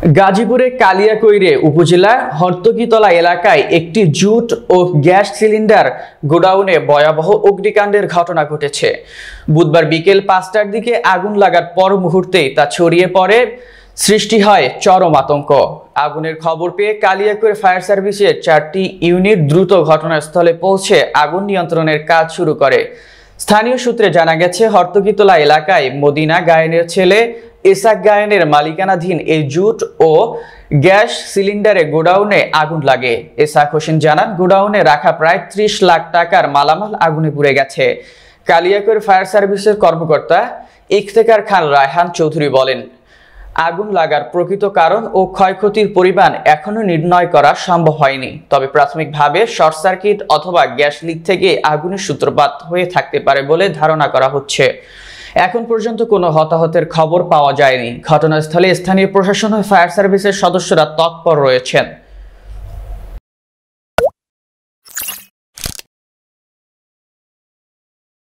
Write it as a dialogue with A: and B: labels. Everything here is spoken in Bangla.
A: গাজীপুরে কালিয়াকৈরে উপজেলার হর্তকিতলা এলাকায় একটি জুট ও গ্যাস সিলিন্ডার গোডাউনে ভয়াবহ অগ্নিকাণ্ডের ঘটনা ঘটেছে। বুধবার বিকেল ৫টার দিকে আগুন লাগার পর মুহূর্তেই তা ছড়িয়ে পড়ে, সৃষ্টি হয় চরম আতঙ্ক। আগুনের খবর পেয়ে কালিয়াকৈর ফায়ার সার্ভিসের ৪টি ইউনিট দ্রুত ঘটনাস্থলে পৌঁছে আগুন নিয়ন্ত্রণের কাজ শুরু করে। স্থানীয় সূত্রে জানা গেছে, হর্তকিতলা এলাকায় মদিনা গায়েনের ছেলে ইসাক গায়েনের মালিকানাধীন এই জুট ও গ্যাস সিলিন্ডারে গোডাউনে আগুন লাগে। ইসাক হোসেন জানান, গোডাউনে রাখা প্রায় ৩০ লাখ টাকার মালামাল আগুনে পুড়ে গেছে। কালিয়াকৈর ফায়ার সার্ভিসের কর্মকর্তা ইফতেখার খান রায়হান চৌধুরী বলেন, আগুন লাগার প্রকৃত কারণ ও ক্ষয়ক্ষতির পরিমাণ এখনো নির্ণয় করা সম্ভব হয়নি। তবে প্রাথমিকভাবে শর্ট সার্কিট অথবা গ্যাস লিক থেকে আগুনের সূত্রপাত হয়ে থাকতে পারে বলে ধারণা করা হচ্ছে। এখন পর্যন্ত কোনো হতাহতের খবর পাওয়া যায়নি। ঘটনাস্থলে স্থানীয় প্রশাসন ও ফায়ার সার্ভিসের সদস্যরা তৎপর রয়েছেন।